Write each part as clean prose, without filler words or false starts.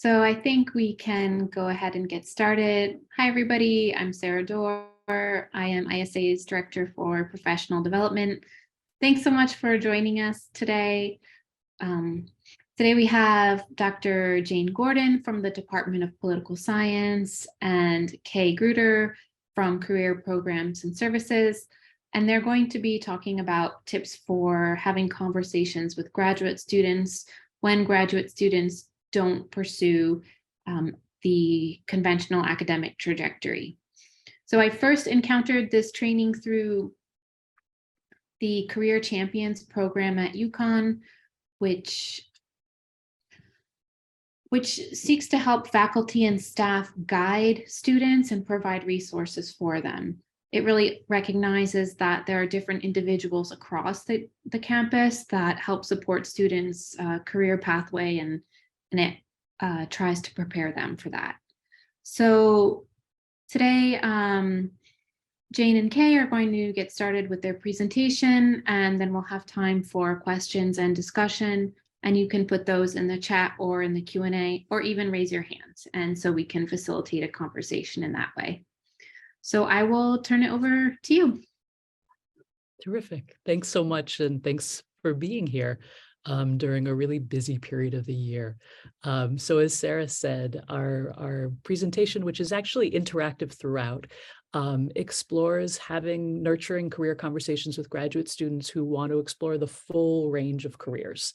So I think we can go ahead and get started. Hi, everybody. I'm Sarah Dorr. I am ISA's Director for Professional Development. Thanks so much for joining us today. Today we have Dr. Jane Gordon from the Department of Political Science and Kay Gruder from Career Programs and Services. And they're going to be talking about tips for having conversations with graduate students when graduate students don't pursue the conventional academic trajectory. So I first encountered this training through the Career Champions program at UConn, which seeks to help faculty and staff guide students and provide resources for them. It really recognizes that there are different individuals across the campus that help support students' career pathway, and it tries to prepare them for that. So today, Jane and Kay are going to get started with their presentation, and then we'll have time for questions and discussion. And you can put those in the chat or in the Q&A, or even raise your hands. And so we can facilitate a conversation in that way. So I will turn it over to you. Terrific. Thanks so much. And thanks for being here during a really busy period of the year. So as Sarah said, our presentation, which is actually interactive throughout, explores nurturing career conversations with graduate students who want to explore the full range of careers.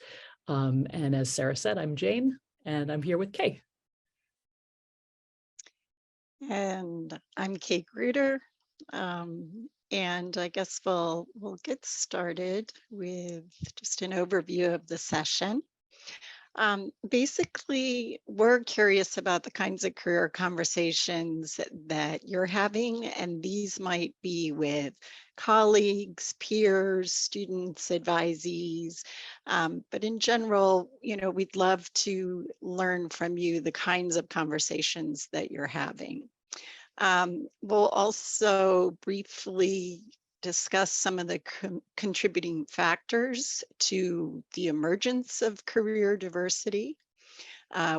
And as Sarah said, I'm Jane, and I'm here with Kay. And I'm Kay Gruder. And I guess we'll get started with just an overview of the session. Basically, we're curious about the kinds of career conversations that you're having, and these might be with colleagues, peers, students, advisees. But in general, we'd love to learn from you the kinds of conversations that you're having. We'll also briefly discuss some of the contributing factors to the emergence of career diversity.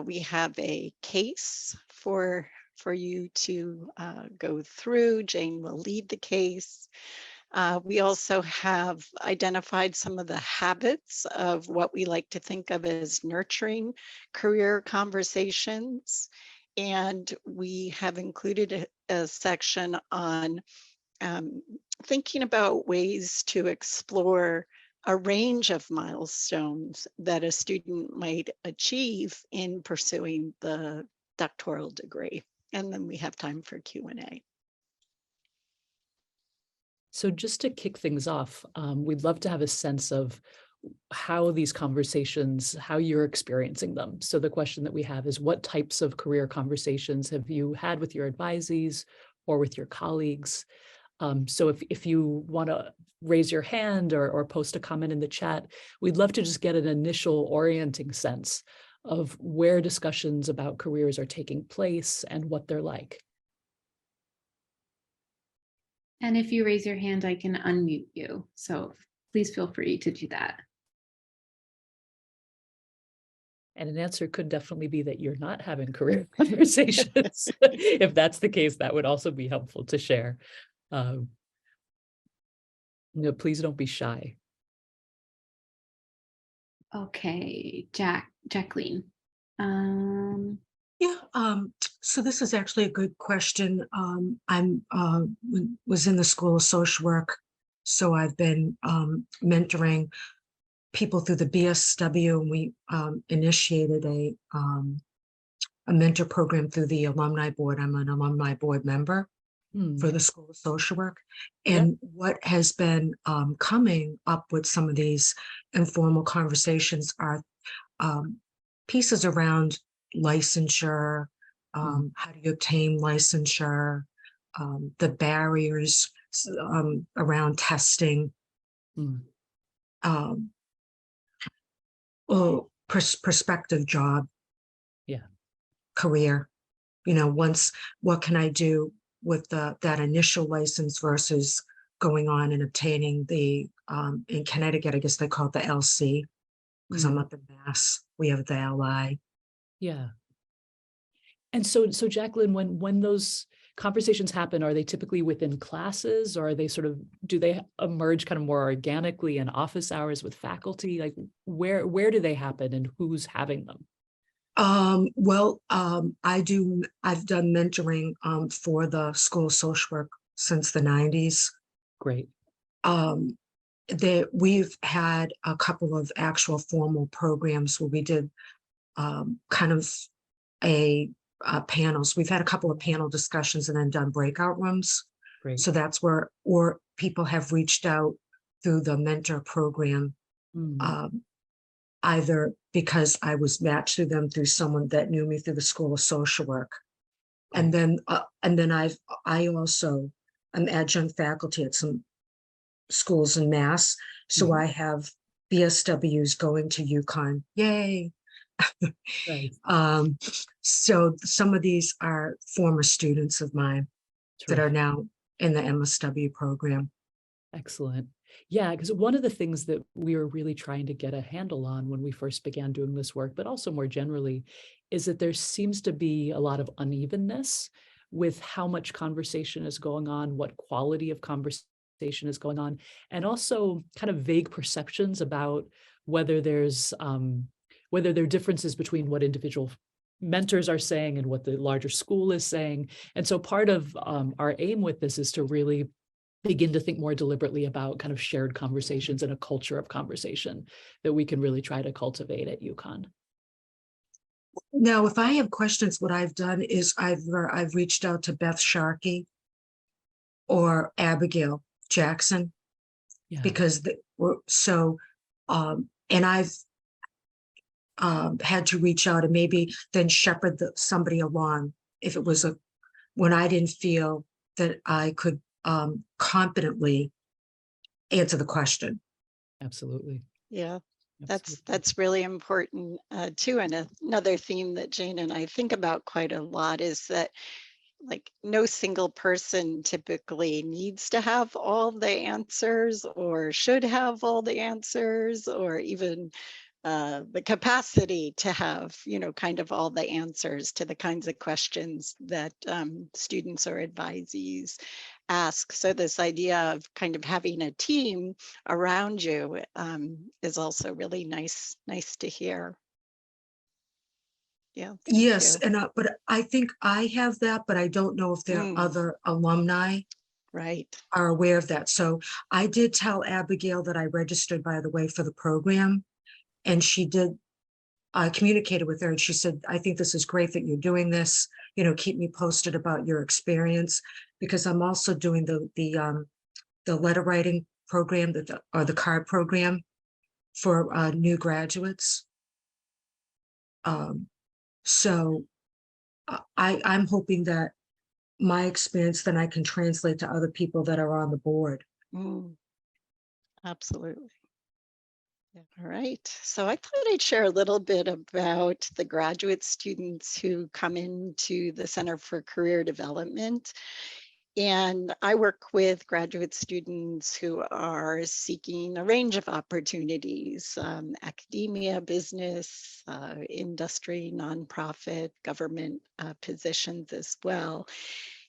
We have a case for you to go through. Jane will lead the case. We also have identified some of the habits of what we like to think of as nurturing career conversations. And we have included a section on thinking about ways to explore a range of milestones that a student might achieve in pursuing the doctoral degree. And then we have time for Q&A. So just to kick things off, we'd love to have a sense of how these conversations, how you're experiencing them. So the question that we have is, what types of career conversations have you had with your advisees or with your colleagues? So if you want to raise your hand or post a comment in the chat, we'd love to just get an initial orienting sense of where discussions about careers are taking place and what they're like. And if you raise your hand, I can unmute you. So please feel free to do that. And an answer could definitely be that you're not having career conversations. If that's the case, that would also be helpful to share. Please don't be shy. Okay, Jacqueline. So this is actually a good question. I'm was in the School of Social Work, so I've been mentoring people through the BSW, and we initiated a mentor program through the alumni board. I'm an alumni board member for the School of Social Work. And what has been coming up with some of these informal conversations are pieces around licensure, how do you obtain licensure, the barriers around testing, prospective job, career, what can I do with that initial license versus going on and obtaining the, in Connecticut, I guess they call it the LC, because I'm up in Mass, we have the LI. Yeah. And so Jacqueline, when those conversations happen, are they typically within classes, or are they sort of, do they emerge kind of more organically in office hours with faculty? Like where do they happen and who's having them? I've done mentoring for the School of Social Work since the 90s. Great. We've had a couple of actual formal programs where we did kind of panels. We've had a couple of panel discussions and then done breakout rooms. Great. So that's where, or people have reached out through the mentor program, either because I was matched to them through someone that knew me through the School of Social Work. And then I also am adjunct faculty at some schools in Mass. So I have BSWs going to UConn. Yay. Right. So some of these are former students of mine that are Terrific. now in the MSW program. Excellent. Yeah, because one of the things that we were really trying to get a handle on when we first began doing this work, but also more generally, is that there seems to be a lot of unevenness with how much conversation is going on, what quality of conversation is going on, and also kind of vague perceptions about whether there's whether there are differences between what individual mentors are saying and what the larger school is saying. And so part of our aim with this is to really begin to think more deliberately about kind of shared conversations and a culture of conversation that we can really try to cultivate at UConn. Now, if I have questions, what I've done is I've reached out to Beth Sharkey or Abigail Jackson, because and I've had to reach out and maybe then shepherd somebody along if it was when I didn't feel that I could competently answer the question. Absolutely. Yeah, Absolutely. that's really important too. And another theme that Jane and I think about quite a lot is that like no single person typically needs to have all the answers or should have all the answers or even the capacity to have, kind of all the answers to the kinds of questions that students or advisees ask. So this idea of kind of having a team around you is also really nice to hear. Yeah. Yes, and but I think I have that, but I don't know if there are other alumni are aware of that. So I did tell Abigail that I registered, by the way, for the program, and she did. I communicated with her, and she said, "I think this is great that you're doing this. Keep me posted about your experience, because I'm also doing the letter writing program, or the card program for new graduates." So I'm hoping that my experience then I can translate to other people that are on the board. Absolutely. All right. So I thought I'd share a little bit about the graduate students who come into the Center for Career Development. And I work with graduate students who are seeking a range of opportunities, academia, business, industry, nonprofit, government positions as well.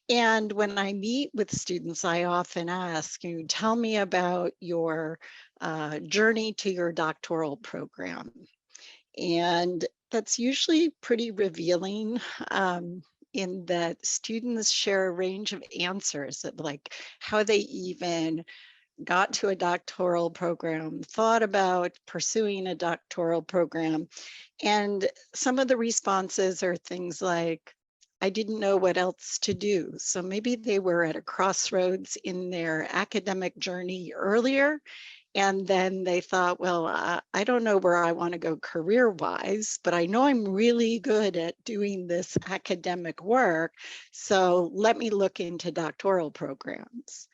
And when I meet with students, I often ask, tell me about your journey to your doctoral program. And that's usually pretty revealing. In that students share a range of answers, that like how they even got to a doctoral program, thought about pursuing a doctoral program. And some of the responses are things like, I didn't know what else to do. So maybe they were at a crossroads in their academic journey earlier. And then they thought, well, I don't know where I want to go career-wise, but I know I'm really good at doing this academic work. So let me look into doctoral programs.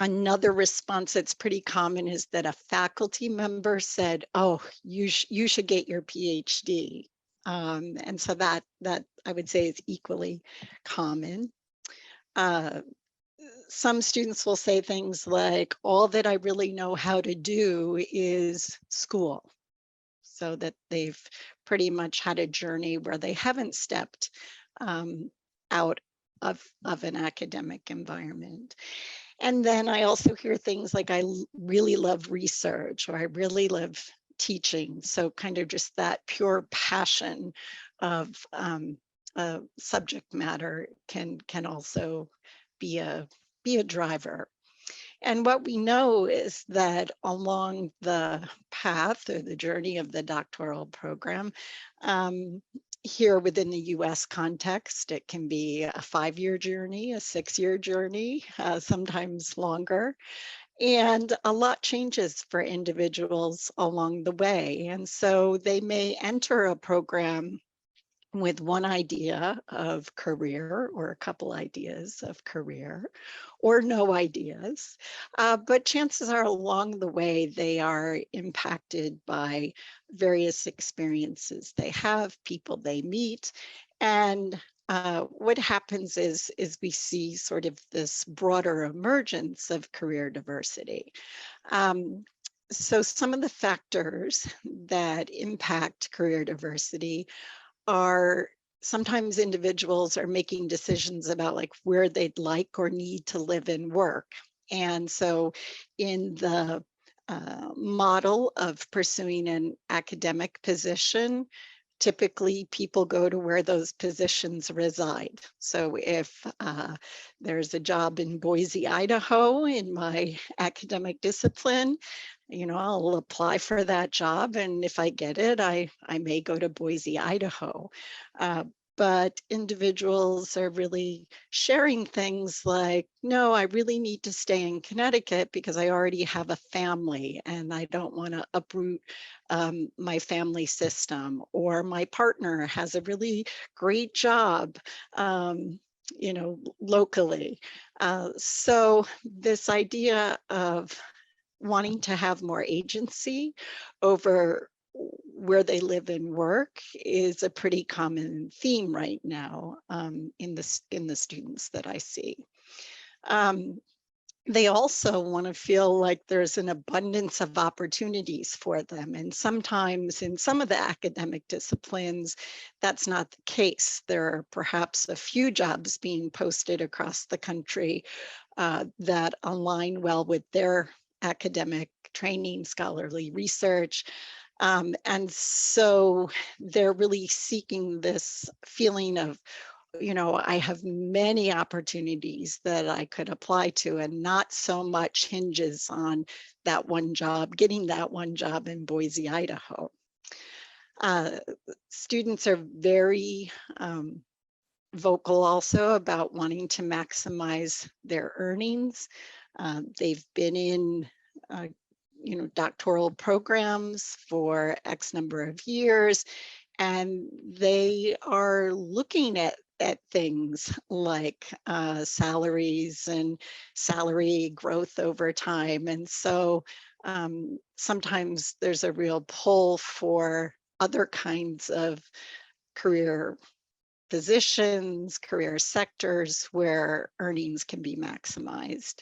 Another response that's pretty common is that a faculty member said, oh, you should get your PhD. And so that I would say is equally common. Some students will say things like, all that I really know how to do is school. So that they've pretty much had a journey where they haven't stepped out of an academic environment. And then I also hear things like, I really love research, or I really love teaching. So kind of just that pure passion of subject matter can also be a driver. And what we know is that along the path or the journey of the doctoral program, here within the US context, it can be a 5-year journey, a 6-year journey, sometimes longer. And a lot changes for individuals along the way. And so they may enter a program with one idea of career or a couple ideas of career or no ideas. But chances are along the way, they are impacted by various experiences they have, people they meet. And what happens is we see sort of this broader emergence of career diversity. So some of the factors that impact career diversity are sometimes individuals are making decisions about like where they'd like or need to live and work. And so in the model of pursuing an academic position, typically people go to where those positions reside. So if there's a job in Boise, Idaho in my academic discipline, you know, I'll apply for that job. And if I get it, I may go to Boise, Idaho. But individuals are really sharing things like, no, I really need to stay in Connecticut because I already have a family and I don't want to uproot my family system, or my partner has a really great job, you know, locally. So this idea of wanting to have more agency over where they live and work is a pretty common theme right now in the students that I see. They also want to feel like there's an abundance of opportunities for them. And sometimes in some of the academic disciplines, that's not the case. There are perhaps a few jobs being posted across the country that align well with their academic training, scholarly research. And so they're really seeking this feeling of, you know, I have many opportunities that I could apply to, and not so much hinges on that one job, getting that one job in Boise, Idaho. Students are very vocal also about wanting to maximize their earnings. They've been in you know, doctoral programs for X number of years, and they are looking at things like salaries and salary growth over time. And so sometimes there's a real pull for other kinds of career positions, career sectors where earnings can be maximized.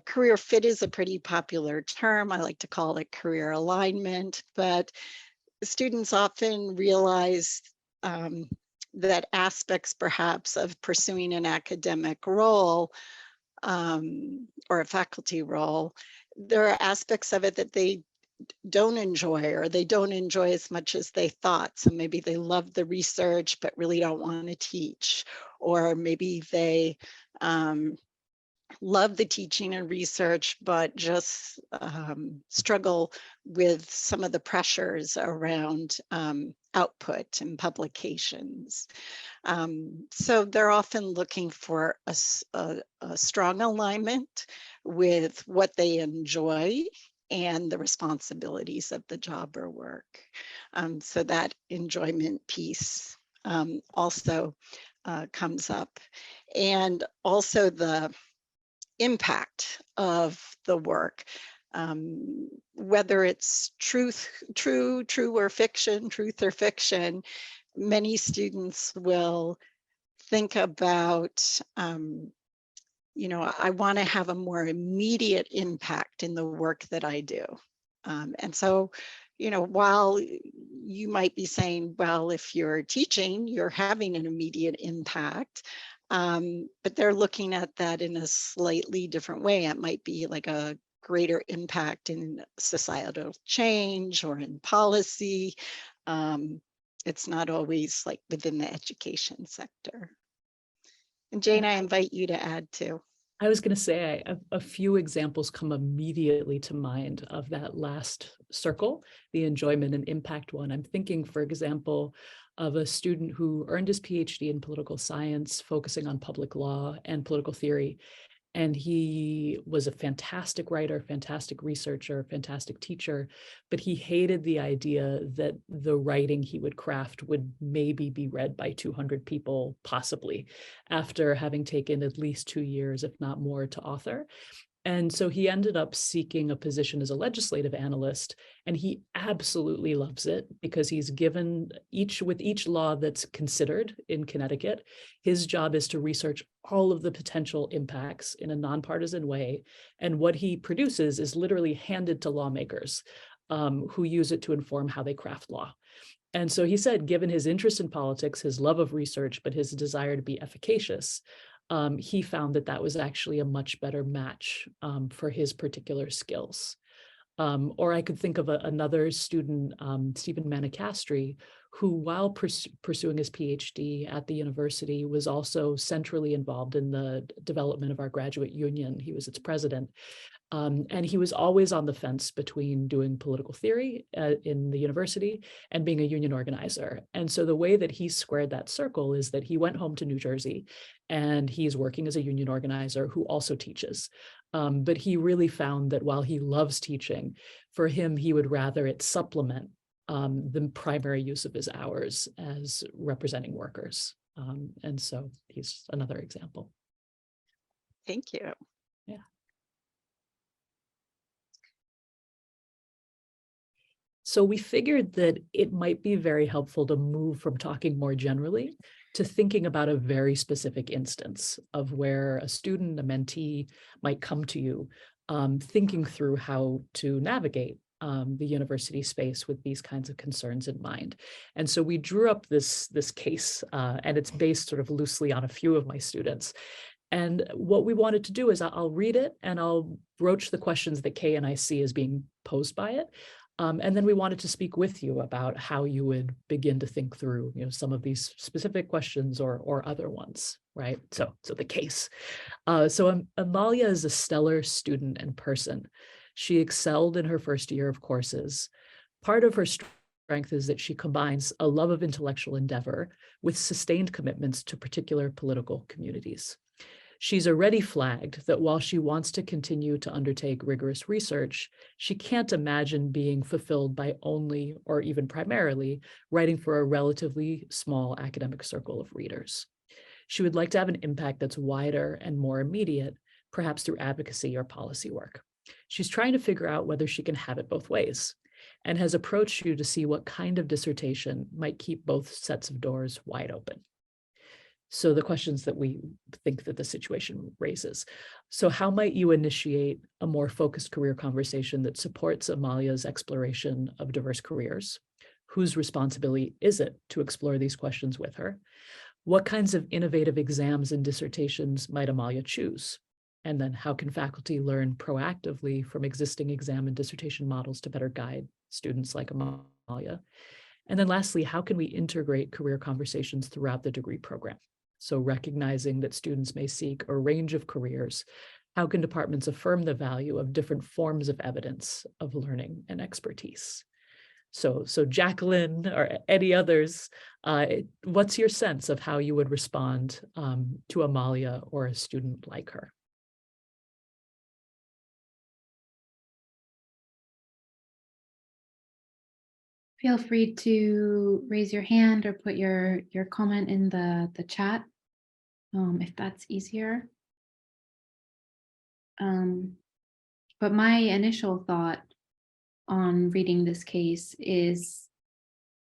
Career fit is a pretty popular term. I like to call it career alignment, but students often realize that aspects perhaps of pursuing an academic role or a faculty role, there are aspects of it that they don't enjoy, or they don't enjoy as much as they thought. So maybe they love the research but really don't want to teach, or maybe they love the teaching and research, but just struggle with some of the pressures around output and publications. So they're often looking for a strong alignment with what they enjoy and the responsibilities of the job or work. So that enjoyment piece also comes up. And also the impact of the work, whether it's true or fiction, truth or fiction. Many students will think about, you know, I want to have a more immediate impact in the work that I do. And so while you might be saying, well, if you're teaching, you're having an immediate impact, but they're looking at that in a slightly different way. It might be like a greater impact in societal change or in policy. It's not always like within the education sector. And Jane, I invite you to add too. I was going to say a few examples come immediately to mind of that last circle, the enjoyment and impact one. I'm thinking, for example, of a student who earned his PhD in political science, focusing on public law and political theory. And he was a fantastic writer, fantastic researcher, fantastic teacher, but he hated the idea that the writing he would craft would maybe be read by 200 people, possibly, after having taken at least 2 years, if not more, to author. And so he ended up seeking a position as a legislative analyst, and he absolutely loves it because he's given with each law that's considered in Connecticut, his job is to research all of the potential impacts in a nonpartisan way. And what he produces is literally handed to lawmakers who use it to inform how they craft law. And so he said, given his interest in politics, his love of research, but his desire to be efficacious, he found that that was actually a much better match for his particular skills. Or I could think of another student, Stephen Manicastri, who, while pursuing his PhD at the university, was also centrally involved in the development of our graduate union. He was its president. And he was always on the fence between doing political theory in the university and being a union organizer. And so the way that he squared that circle is that he went home to New Jersey and he's working as a union organizer who also teaches. But he really found that while he loves teaching, for him, he would rather it supplement the primary use of his hours as representing workers. And so he's another example. Thank you. Yeah. So we figured that it might be very helpful to move from talking more generally to thinking about a very specific instance of where a student, a mentee might come to you, thinking through how to navigate the university space with these kinds of concerns in mind. And so we drew up this case, and it's based sort of loosely on a few of my students. And what we wanted to do is I'll read it and I'll broach the questions that Kay and I see as being posed by it. And then we wanted to speak with you about how you would begin to think through, some of these specific questions or other ones, right? So the case. So Amalia is a stellar student and person. She excelled in her first year of courses. Part of her strength is that she combines a love of intellectual endeavor with sustained commitments to particular political communities. She's already flagged that while she wants to continue to undertake rigorous research, she can't imagine being fulfilled by only, or even primarily, writing for a relatively small academic circle of readers. She would like to have an impact that's wider and more immediate, perhaps through advocacy or policy work. She's trying to figure out whether she can have it both ways, and has approached you to see what kind of dissertation might keep both sets of doors wide open. So the questions that we think that the situation raises. So how might you initiate a more focused career conversation that supports Amalia's exploration of diverse careers? Whose responsibility is it to explore these questions with her? What kinds of innovative exams and dissertations might Amalia choose? And then how can faculty learn proactively from existing exam and dissertation models to better guide students like Amalia? And then lastly, how can we integrate career conversations throughout the degree program? So recognizing that students may seek a range of careers, how can departments affirm the value of different forms of evidence of learning and expertise? So Jacqueline or any others, what's your sense of how you would respond to Amalia or a student like her? Feel free to raise your hand or put your comment in the chat if that's easier. But my initial thought on reading this case is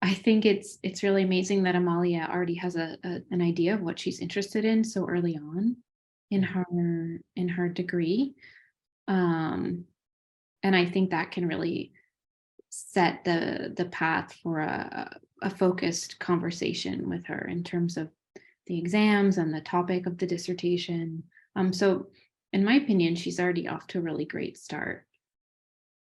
I think it's really amazing that Amalia already has an idea of what she's interested in so early on in her degree. And I think that can really set the path for a focused conversation with her in terms of the exams and the topic of the dissertation. So in my opinion, she's already off to a really great start.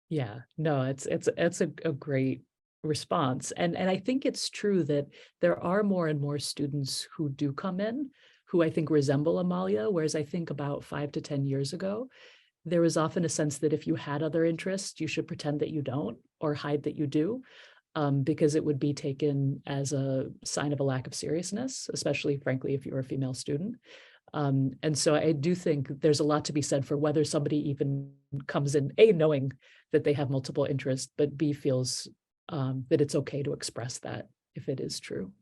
Yeah, no, it's a great response. And I think it's true that there are more and more students who do come in who I think resemble Amalia, whereas I think about 5 to 10 years ago, there was often a sense that if you had other interests, you should pretend that you don't or hide that you do, because it would be taken as a sign of a lack of seriousness, especially, frankly, if you're a female student. And so I do think there's a lot to be said for whether somebody even comes in, A, knowing that they have multiple interests, but B, feels that it's okay to express that if it is true.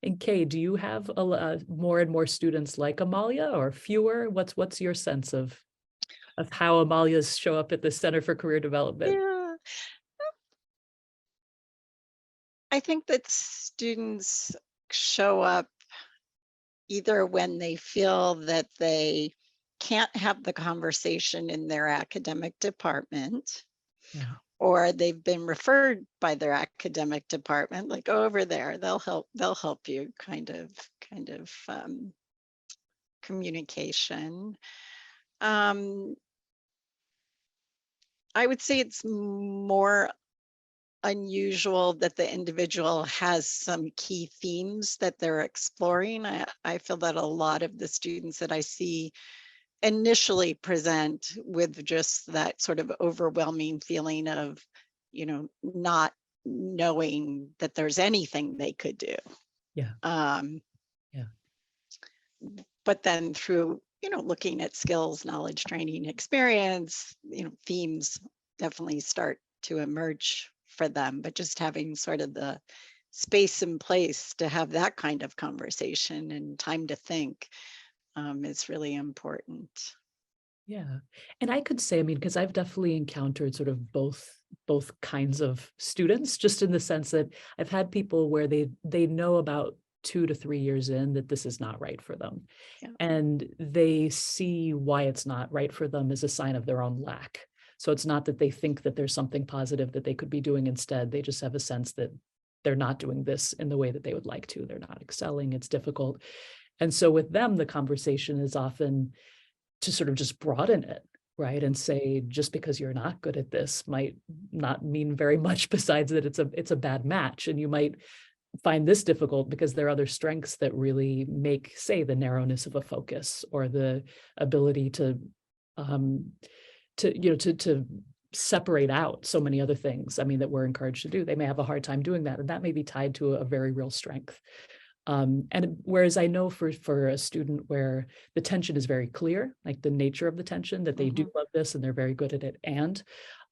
And Kay, do you have more and more students like Amalia or fewer? What's your sense of how Amalias show up at the Center for Career Development? Yeah, I think that students show up either when they feel that they can't have the conversation in their academic department, Yeah. or they've been referred by their academic department, like, "Go over there, they'll help you," kind of communication. I would say it's more unusual that the individual has some key themes that they're exploring. I feel that a lot of the students that I see initially present with just that sort of overwhelming feeling of, not knowing that there's anything they could do. Yeah. Um, Yeah. but then through, looking at skills, knowledge, training, experience, themes definitely start to emerge for them, but just having sort of the space and place to have that kind of conversation and time to think is really important. Yeah. And I could say, I mean, because I've definitely encountered sort of both kinds of students, just in the sense that I've had people where they know about 2 to 3 years in that this is not right for them. Yeah. And they see why it's not right for them as a sign of their own lack. So it's not that they think that there's something positive that they could be doing instead. They just have a sense that they're not doing this in the way that they would like to. They're not excelling. It's difficult. And so with them, the conversation is often to sort of just broaden it, right? And say, just because you're not good at this might not mean very much, besides that it's a bad match. And you might find this difficult because there are other strengths that really make, say, the narrowness of a focus or the ability to separate out so many other things, I mean, that we're encouraged to do. They may have a hard time doing that, and that may be tied to a very real strength. And whereas I know for a student where the tension is very clear, like the nature of the tension, that they do love this and they're very good at it. And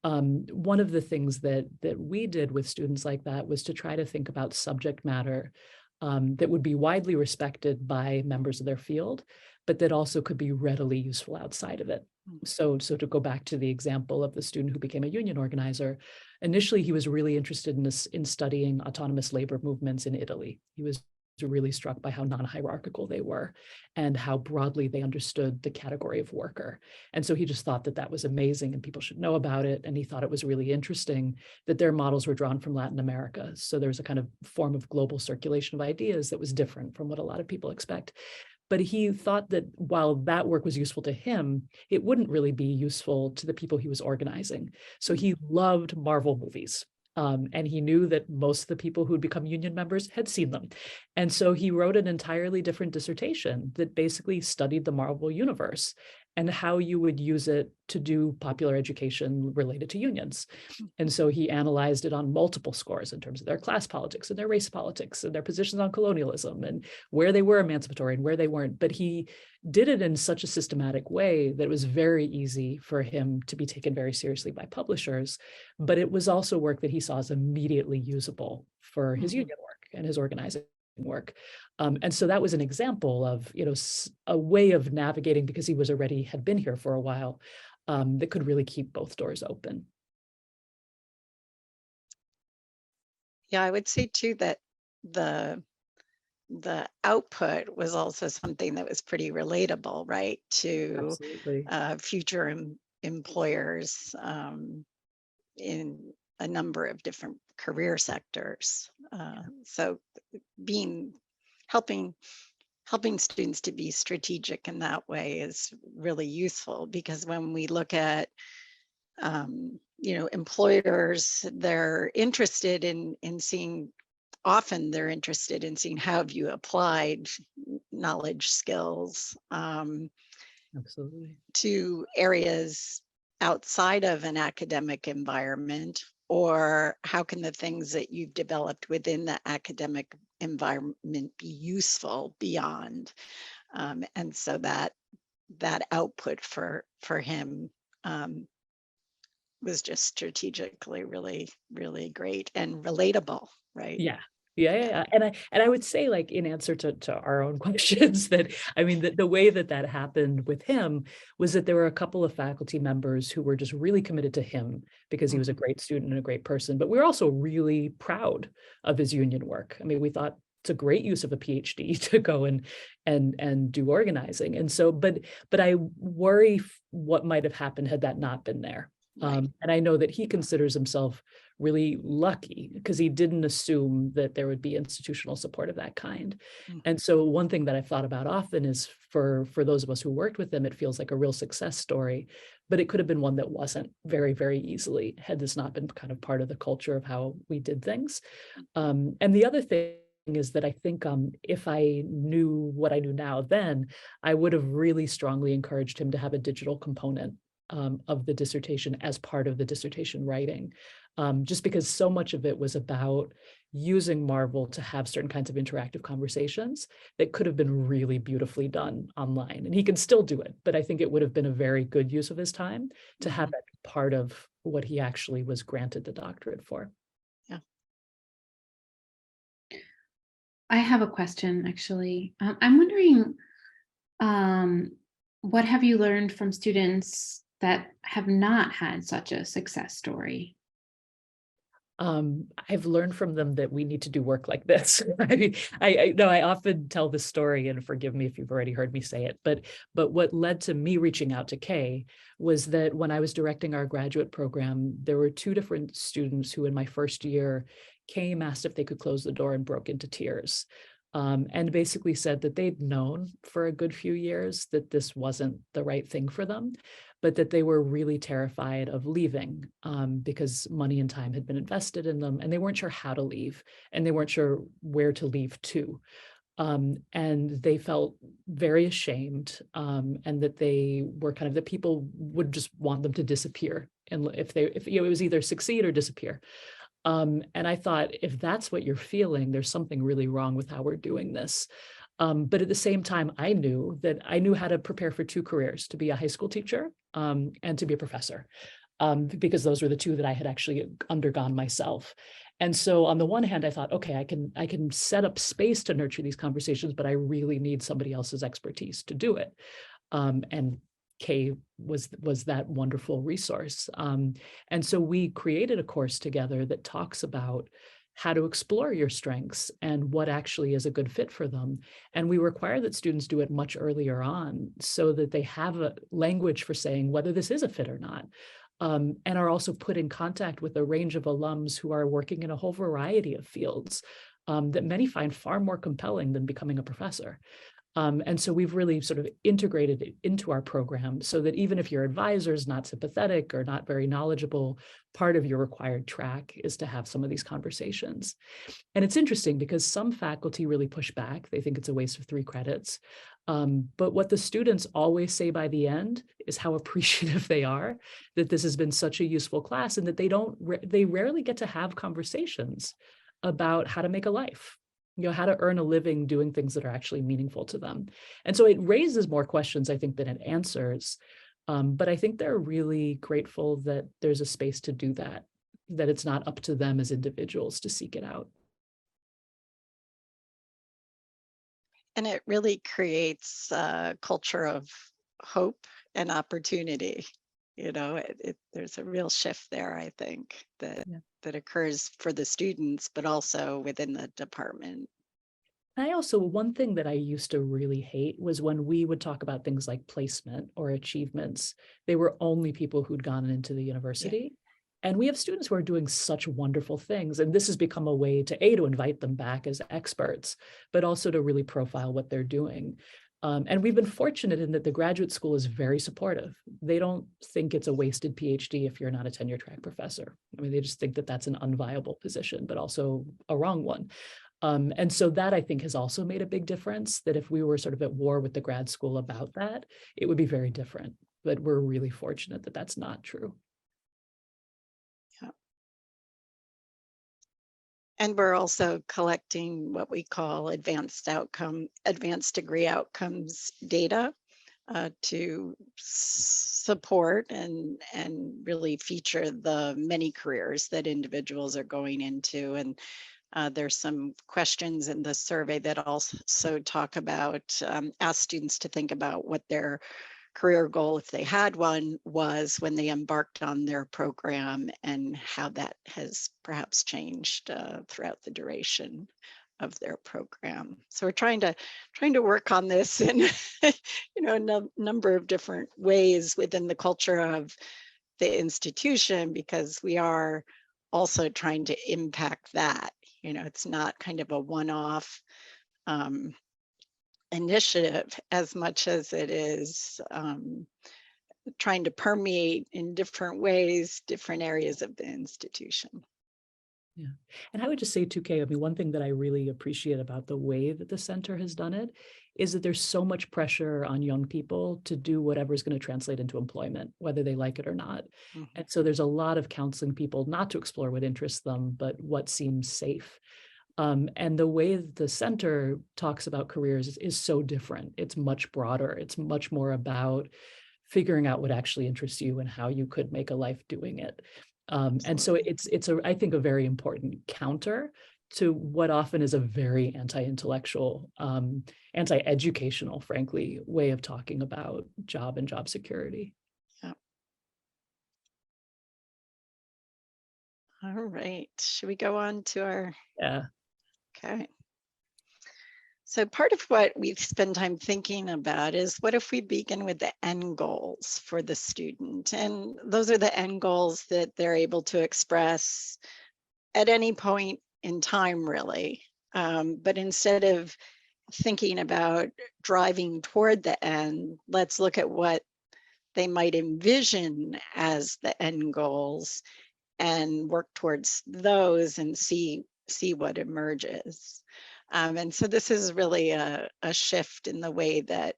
one of the things that we did with students like that was to try to think about subject matter that would be widely respected by members of their field, but that also could be readily useful outside of it. So to go back to the example of the student who became a union organizer, initially he was really interested in studying autonomous labor movements in Italy. He was really struck by how non-hierarchical they were and how broadly they understood the category of worker. And so he just thought that was amazing and people should know about it. And he thought it was really interesting that their models were drawn from Latin America. So there was a kind of form of global circulation of ideas that was different from what a lot of people expect. But he thought that while that work was useful to him, it wouldn't really be useful to the people he was organizing. So he loved Marvel movies. And he knew that most of the people who had become union members had seen them. And so he wrote an entirely different dissertation that basically studied the Marvel universe and how you would use it to do popular education related to unions. And so he analyzed it on multiple scores in terms of their class politics and their race politics and their positions on colonialism and where they were emancipatory and where they weren't. But he did it in such a systematic way that it was very easy for him to be taken very seriously by publishers. But it was also work that he saw as immediately usable for his union work and his organizing work. And so that was an example of, a way of navigating, because he had been here for a while, that could really keep both doors open. Yeah, I would say too that the output was also something that was pretty relatable, right, to Absolutely. future employers in a number of different career sectors. So being helping students to be strategic in that way is really useful, because when we look at employers, they're interested in seeing, often they're interested in seeing how have you applied knowledge, skills Absolutely. to areas outside of an academic environment, or how can the things that you've developed within the academic environment be useful beyond. And so that output for him was just strategically really, really great and relatable, right? Yeah. Yeah. And I would say, like, in answer to our own questions, that I mean the way that happened with him was that there were a couple of faculty members who were just really committed to him because he was a great student and a great person, but we were also really proud of his union work. I mean, we thought it's a great use of a PhD to go and do organizing. And so, but I worry what might have happened had that not been there. Right. And I know that he considers himself really lucky because he didn't assume that there would be institutional support of that kind. And so one thing that I've thought about often is for those of us who worked with him, it feels like a real success story, but it could have been one that wasn't very, very easily had this not been kind of part of the culture of how we did things. And the other thing is that I think if I knew what I knew now then, I would have really strongly encouraged him to have a digital component of the dissertation as part of the dissertation writing, just because so much of it was about using Marvel to have certain kinds of interactive conversations that could have been really beautifully done online. And he can still do it, but I think it would have been a very good use of his time to have that be part of what he actually was granted the doctorate for. Yeah. I have a question, actually. I'm wondering, what have you learned from students that have not had such a success story? I've learned from them that we need to do work like this. I know I often tell this story, and forgive me if you've already heard me say it, but what led to me reaching out to Kay was that when I was directing our graduate program, there were two different students who in my first year came, asked if they could close the door, and broke into tears. And basically said that they'd known for a good few years that this wasn't the right thing for them, but that they were really terrified of leaving because money and time had been invested in them, and they weren't sure how to leave, and they weren't sure where to leave to. And they felt very ashamed, and that they were kind of, that people would just want them to disappear. And if it was either succeed or disappear. And I thought, if that's what you're feeling, there's something really wrong with how we're doing this. But at the same time, I knew how to prepare for two careers, to be a high school teacher and to be a professor, because those were the two that I had actually undergone myself. And so on the one hand, I thought, okay, I can set up space to nurture these conversations, but I really need somebody else's expertise to do it. And Kay was that wonderful resource. And so we created a course together that talks about how to explore your strengths and what actually is a good fit for them. And we require that students do it much earlier on so that they have a language for saying whether this is a fit or not. And are also put in contact with a range of alums who are working in a whole variety of fields that many find far more compelling than becoming a professor. And so we've really sort of integrated it into our program so that even if your advisor is not sympathetic or not very knowledgeable, part of your required track is to have some of these conversations. And it's interesting because some faculty really push back. They think it's a waste of 3 credits. But what the students always say by the end is how appreciative they are that this has been such a useful class, and that they rarely get to have conversations about how to make a life, how to earn a living doing things that are actually meaningful to them. And so it raises more questions, I think, than it answers. But I think they're really grateful that there's a space to do that it's not up to them as individuals to seek it out. And it really creates a culture of hope and opportunity. There's a real shift there, I think, that occurs for the students, but also within the department. One thing that I used to really hate was when we would talk about things like placement or achievements, they were only people who'd gone into the university. And we have students who are doing such wonderful things. And this has become a way to invite them back as experts, but also to really profile what they're doing. And we've been fortunate in that the graduate school is very supportive. They don't think it's a wasted PhD if you're not a tenure track professor. I mean, they just think that that's an unviable position, but also a wrong one. And so that, I think, has also made a big difference, that if we were sort of at war with the grad school about that, it would be very different. But we're really fortunate that that's not true. Yeah. And we're also collecting what we call advanced degree outcomes data to support and really feature the many careers that individuals are going into. And there's some questions in the survey that also talk about, ask students to think about what their career goal, if they had one, was when they embarked on their program, and how that has perhaps changed throughout the duration of their program. So we're trying to work on this in a number of different ways within the culture of the institution, because we are also trying to impact that. It's not kind of a one-off initiative as much as it is trying to permeate in different ways, different areas of the institution. Yeah. And I would just say too, Kay, I mean, one thing that I really appreciate about the way that the center has done it is that there's so much pressure on young people to do whatever is going to translate into employment, whether they like it or not. Mm-hmm. And so there's a lot of counseling people not to explore what interests them, but what seems safe. And the way that the center talks about careers is so different. It's much broader. It's much more about figuring out what actually interests you and how you could make a life doing it. And so it's I think, a very important counter to what often is a very anti-intellectual, anti-educational, frankly, way of talking about job and job security. Yeah. All right. Should we go on to our? Yeah. Okay. So part of what we've spent time thinking about is, what if we begin with the end goals for the student? And those are the end goals that they're able to express at any point in time, really. But instead of thinking about driving toward the end, let's look at what they might envision as the end goals and work towards those and see what emerges. And so this is really a shift in the way that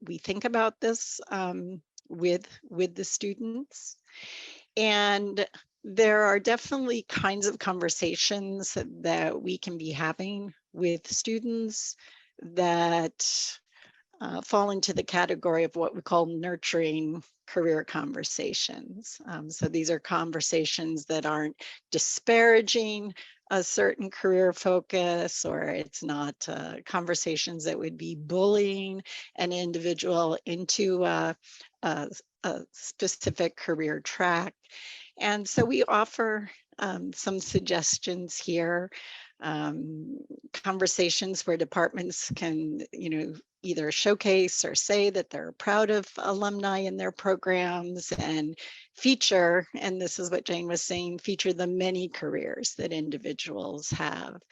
we think about this with the students. And there are definitely kinds of conversations that we can be having with students that fall into the category of what we call nurturing career conversations. So these are conversations that aren't disparaging a certain career focus, or it's not conversations that would be bullying an individual into a specific career track. And so we offer some suggestions here, conversations where departments can, either showcase or say that they're proud of alumni in their programs, and feature, and this is what Jane was saying, feature the many careers that individuals have.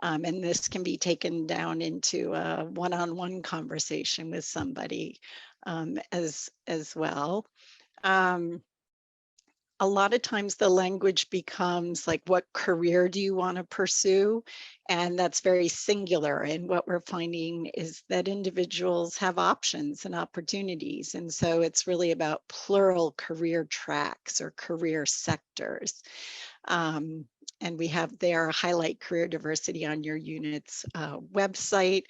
And this can be taken down into a one-on-one conversation with somebody as well. A lot of times the language becomes like, what career do you want to pursue? And that's very singular. And what we're finding is that individuals have options and opportunities. And so it's really about plural career tracks or career sectors. And we have there highlight career diversity on your unit's website.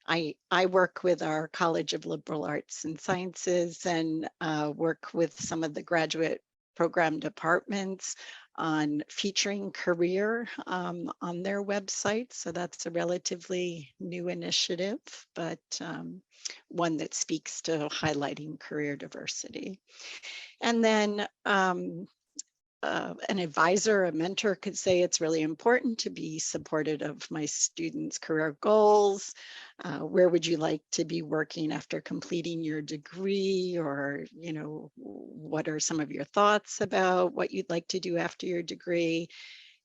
I work with our College of Liberal Arts and Sciences, and work with some of the graduate program departments on featuring career on their website. So that's a relatively new initiative, but one that speaks to highlighting career diversity. And then an advisor, a mentor could say it's really important to be supportive of my students' career goals. Where would you like to be working after completing your degree? Or, you know, what are some of your thoughts about what you'd like to do after your degree?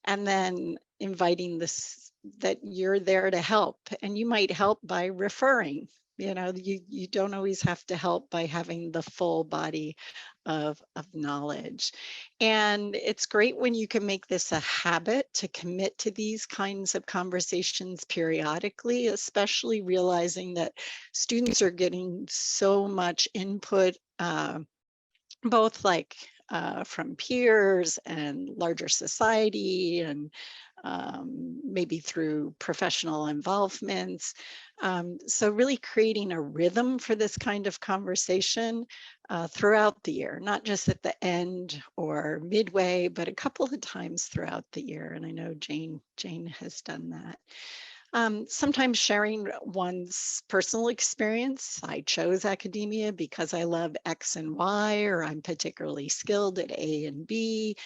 And then inviting this, that you're there to help, and you might help by referring. You know, you don't always have to help by having the full body of knowledge. And it's great when you can make this a habit to commit to these kinds of conversations periodically, especially realizing that students are getting so much input, both like from peers and larger society, and maybe through professional involvements. So really creating a rhythm for this kind of conversation throughout the year, not just at the end or midway, but a couple of times throughout the year. And I know Jane has done that. Sometimes sharing one's personal experience. I chose academia because I love X and Y, or I'm particularly skilled at A and B,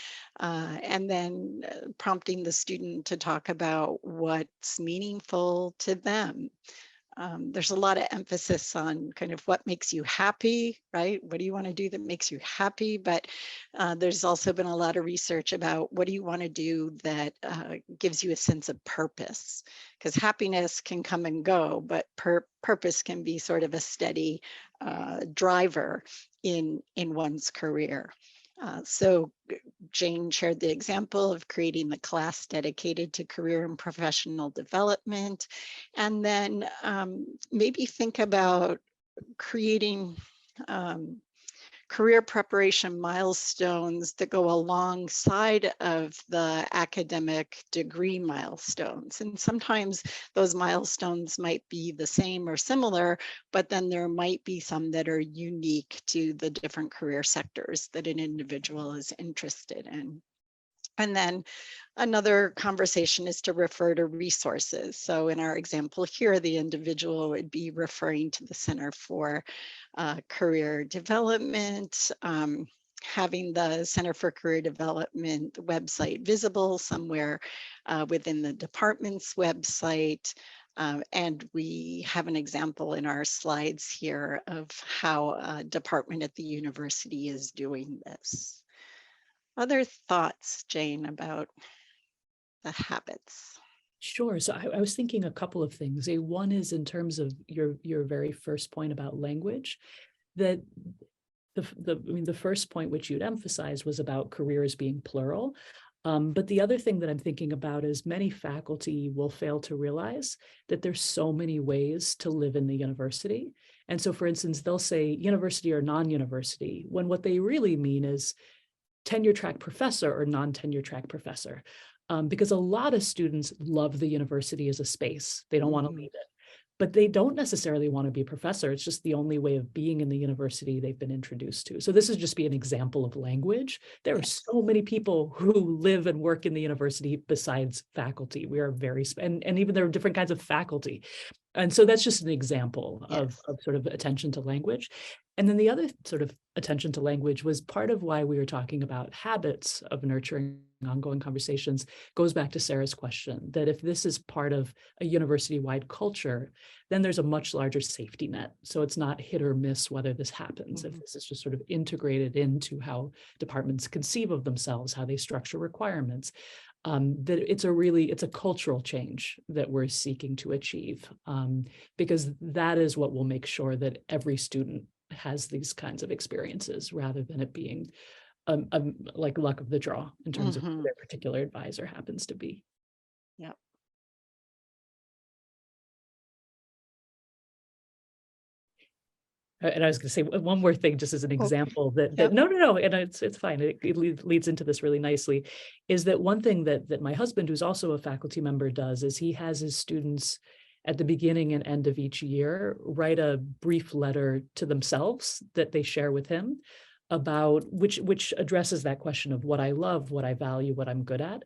and then prompting the student to talk about what's meaningful to them. There's a lot of emphasis on kind of what makes you happy, right? What do you want to do that makes you happy? But there's also been a lot of research about what do you want to do that gives you a sense of purpose? Because happiness can come and go, but purpose can be sort of a steady driver in one's career. So Jane shared the example of creating the class dedicated to career and professional development. And then maybe think about creating career preparation milestones that go alongside of the academic degree milestones. And sometimes those milestones might be the same or similar, but then there might be some that are unique to the different career sectors that an individual is interested in. And then another conversation is to refer to resources. So in our example here, the individual would be referring to the Center for Career Development, having the Center for Career Development website visible somewhere within the department's website. And we have an example in our slides here of how a department at the university is doing this. Other thoughts, Jane, about the habits? Sure. So I was thinking a couple of things. One is in terms of your very first point about language, that the first point which you'd emphasized was about careers being plural. But the other thing that I'm thinking about is many faculty will fail to realize that there's so many ways to live in the university. And so, for instance, they'll say university or non-university, when what they really mean is tenure track professor or non-tenure track professor, because a lot of students love the university as a space. They don't want to leave it, but they don't necessarily want to be a professor. It's just the only way of being in the university they've been introduced to. So this is just be an example of language. There are so many people who live and work in the university besides faculty. We are very, and even there are different kinds of faculty. And so that's just an example of sort of attention to language. And then the other sort of attention to language was part of why we were talking about habits of nurturing ongoing conversations, goes back to Sarah's question, that if this is part of a university-wide culture, then there's a much larger safety net. So it's not hit or miss whether this happens. If this is just sort of integrated into how departments conceive of themselves, how they structure requirements, that it's a cultural change that we're seeking to achieve, because that is what will make sure that every student has these kinds of experiences, rather than it being like luck of the draw in terms of who their particular advisor happens to be. Yep. And I was going to say one more thing, just as an example, that no, and it's fine. It leads into this really nicely, is that one thing that my husband, who's also a faculty member, does is he has his students at the beginning and end of each year write a brief letter to themselves that they share with him about which addresses that question of what I love, what I value, what I'm good at.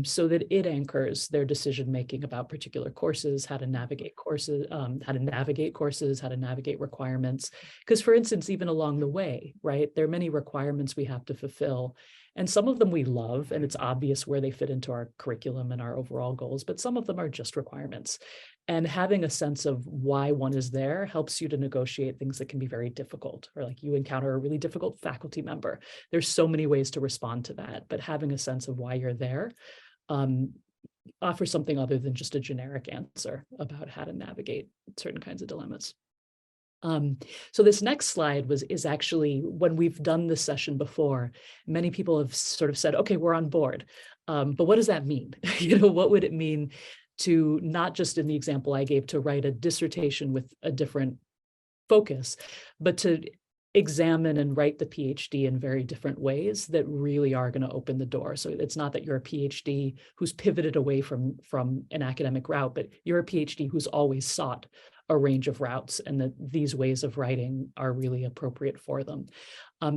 So that it anchors their decision making about particular courses, how to navigate courses, how to navigate requirements. Because, for instance, even along the way, right, there are many requirements we have to fulfill. And some of them we love, and it's obvious where they fit into our curriculum and our overall goals, but some of them are just requirements. And having a sense of why one is there helps you to negotiate things that can be very difficult, or like you encounter a really difficult faculty member. There's so many ways to respond to that, but having a sense of why you're there offers something other than just a generic answer about how to navigate certain kinds of dilemmas. So this next slide is actually, when we've done this session before, many people have sort of said, okay, we're on board. But what does that mean? What would it mean to, not just in the example I gave, to write a dissertation with a different focus, but to examine and write the PhD in very different ways that really are going to open the door. So it's not that you're a PhD who's pivoted away from an academic route, but you're a PhD who's always sought a range of routes, and that these ways of writing are really appropriate for them.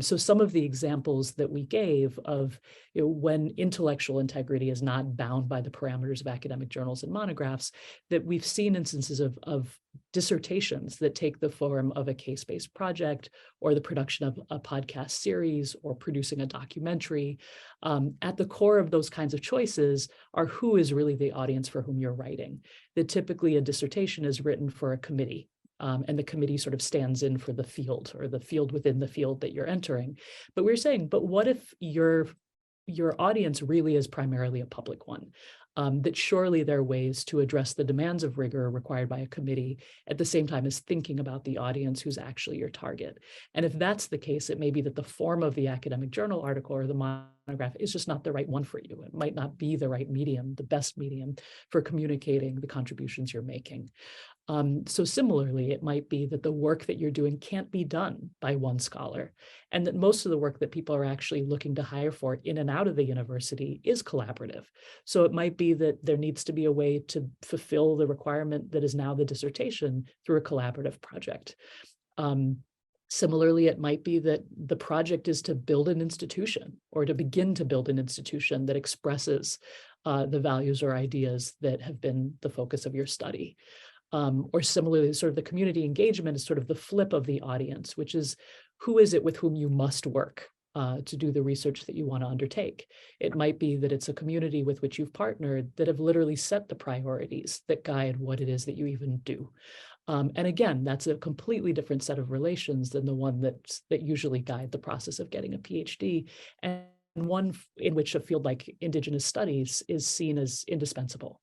So some of the examples that we gave of when intellectual integrity is not bound by the parameters of academic journals and monographs, that we've seen instances of dissertations that take the form of a case-based project, or the production of a podcast series, or producing a documentary. At the core of those kinds of choices are who is really the audience for whom you're writing. That typically a dissertation is written for a committee. And the committee sort of stands in for the field, or the field within the field that you're entering. But we're saying, but what if your audience really is primarily a public one? That surely there are ways to address the demands of rigor required by a committee at the same time as thinking about the audience who's actually your target. And if that's the case, it may be that the form of the academic journal article or the monograph is just not the right one for you. It might not be the right medium, the best medium for communicating the contributions you're making. So similarly, it might be that the work that you're doing can't be done by one scholar, and that most of the work that people are actually looking to hire for in and out of the university is collaborative. So it might be that there needs to be a way to fulfill the requirement that is now the dissertation through a collaborative project. Similarly, it might be that the project is to build an institution, or to begin to build an institution that expresses the values or ideas that have been the focus of your study. Or similarly, sort of the community engagement is sort of the flip of the audience, which is who is it with whom you must work to do the research that you want to undertake. It might be that it's a community with which you've partnered that have literally set the priorities that guide what it is that you even do. And again, that's a completely different set of relations than the one that usually guide the process of getting a PhD, and one in which a field like Indigenous studies is seen as indispensable.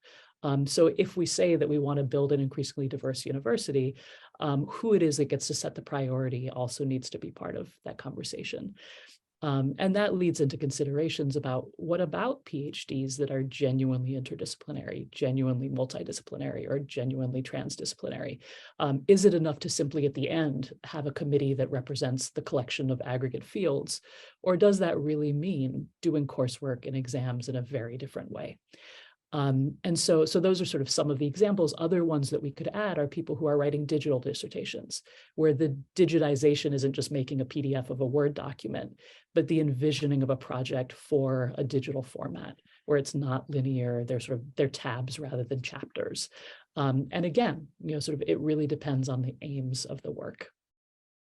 So if we say that we want to build an increasingly diverse university, who it is that gets to set the priority also needs to be part of that conversation. And that leads into considerations about what about PhDs that are genuinely interdisciplinary, genuinely multidisciplinary, or genuinely transdisciplinary? Is it enough to simply at the end have a committee that represents the collection of aggregate fields? Or does that really mean doing coursework and exams in a very different way? And so those are sort of some of the examples. Other ones that we could add are people who are writing digital dissertations, where the digitization isn't just making a PDF of a Word document, but the envisioning of a project for a digital format, where it's not linear, they're tabs rather than chapters. And again, sort of it really depends on the aims of the work.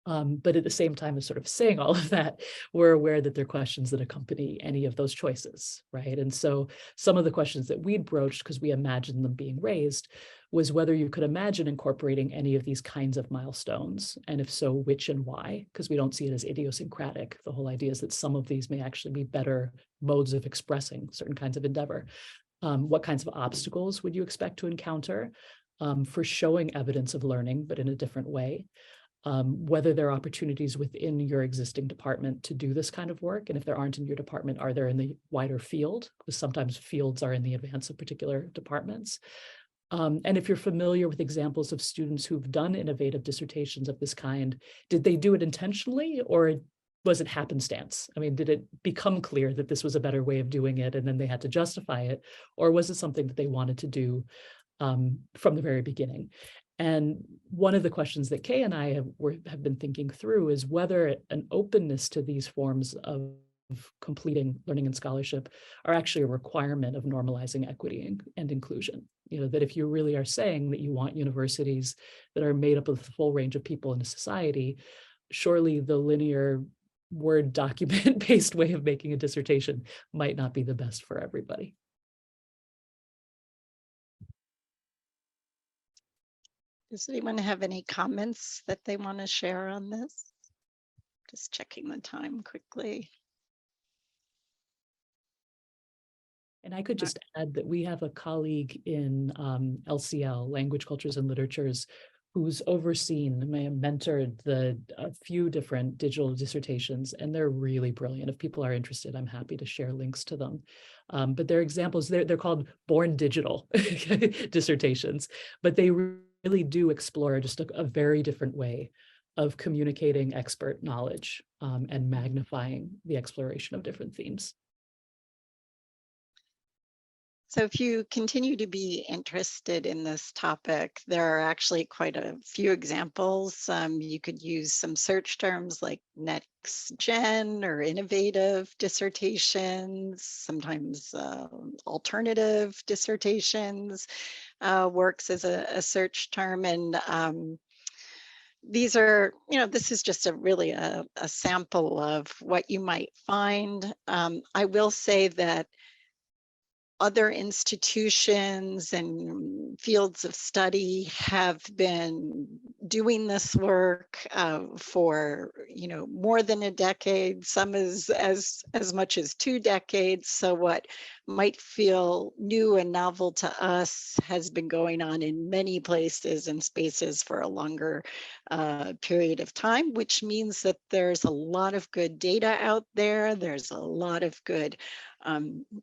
But at the same time as sort of saying all of that, we're aware that there are questions that accompany any of those choices, right? And so some of the questions that we'd broached, because we imagined them being raised, was whether you could imagine incorporating any of these kinds of milestones, and if so, which and why, because we don't see it as idiosyncratic. The whole idea is that some of these may actually be better modes of expressing certain kinds of endeavor. What kinds of obstacles would you expect to encounter for showing evidence of learning, but in a different way? Whether there are opportunities within your existing department to do this kind of work. And if there aren't in your department, are there in the wider field? Because sometimes fields are in the advance of particular departments. And if you're familiar with examples of students who've done innovative dissertations of this kind, did they do it intentionally, or was it happenstance? I mean, did it become clear that this was a better way of doing it and then they had to justify it? Or was it something that they wanted to do from the very beginning? And one of the questions that Kay and I have been thinking through is whether an openness to these forms of completing learning and scholarship are actually a requirement of normalizing equity and inclusion. That if you really are saying that you want universities that are made up of the full range of people in a society, surely the linear Word document-based way of making a dissertation might not be the best for everybody. Does anyone have any comments that they want to share on this? Just checking the time quickly. And I could just add that we have a colleague in LCL, Language, Cultures, and Literatures, who's overseen, mentored a few different digital dissertations, and they're really brilliant. If people are interested, I'm happy to share links to them. But they're examples, they're called Born Digital dissertations, but they really do explore just a very different way of communicating expert knowledge and magnifying the exploration of different themes. So if you continue to be interested in this topic, there are actually quite a few examples. You could use some search terms like next gen or innovative dissertations, sometimes alternative dissertations works as a search term. And these are, this is just really a sample of what you might find. I will say that other institutions and fields of study have been doing this work for more than a decade, some as much as 2 decades. So what might feel new and novel to us has been going on in many places and spaces for a longer period of time, which means that there's a lot of good data out there. There's a lot of good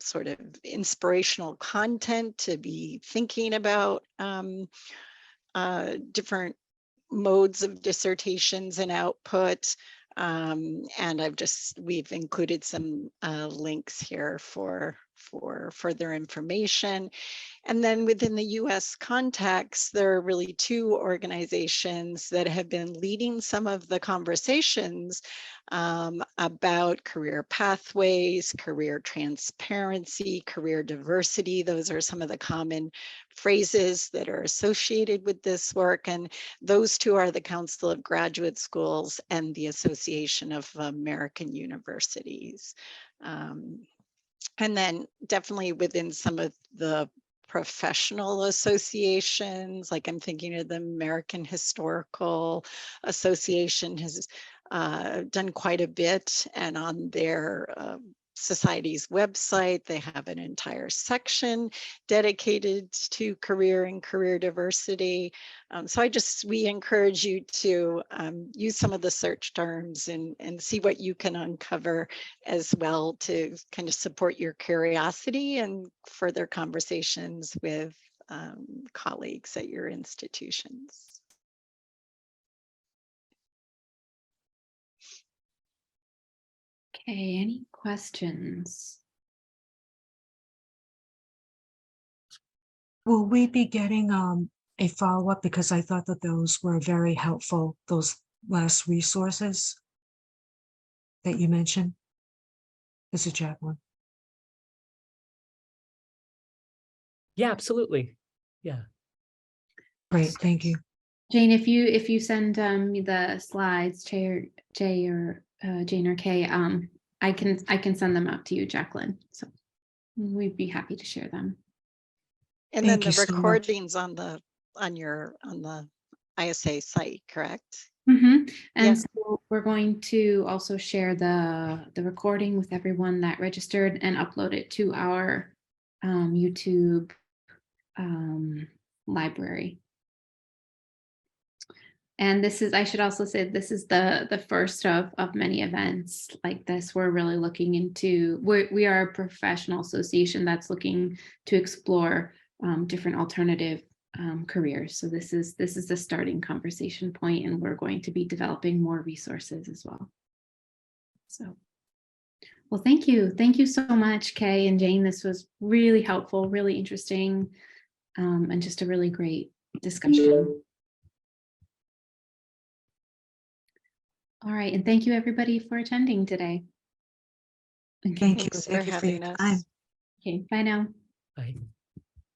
sort of inspirational content to be thinking about different modes of dissertations and output. And we've included some links here for further information. And then within the US context, there are really 2 organizations that have been leading some of the conversations about career pathways, career transparency, career diversity. Those are some of the common phrases that are associated with this work. And those 2 are the Council of Graduate Schools and the Association of American Universities. And then definitely within some of the professional associations, like I'm thinking of the American Historical Association has done quite a bit, and on their society's website, they have an entire section dedicated to career and career diversity. So we encourage you to use some of the search terms and see what you can uncover as well to kind of support your curiosity and further conversations with colleagues at your institutions. Okay, any questions? Will we be getting a follow-up? Because I thought that those were very helpful, those last resources that you mentioned. This is Jacqueline. Yeah, absolutely. Yeah. Great, thank you. Jane, if you send me the slides, Jay or Jane or Kay, I can send them out to you, Jacqueline. So we'd be happy to share them. And then the recordings on the ISA site, correct? Mm-hmm. And Yeah. so we're going to also share the recording with everyone that registered and upload it to our YouTube library. And this is, I should also say, this is the first of many events like this. We're really looking into, we are a professional association that's looking to explore different alternative careers. So this is the starting conversation point, and we're going to be developing more resources as well. So, well, thank you. Thank you so much, Kay and Jane. This was really helpful, really interesting, and just a really great discussion. All right, and thank you everybody for attending today. Okay. Thank you. Thanks Thank for you having your us. time. Okay, bye now. Bye.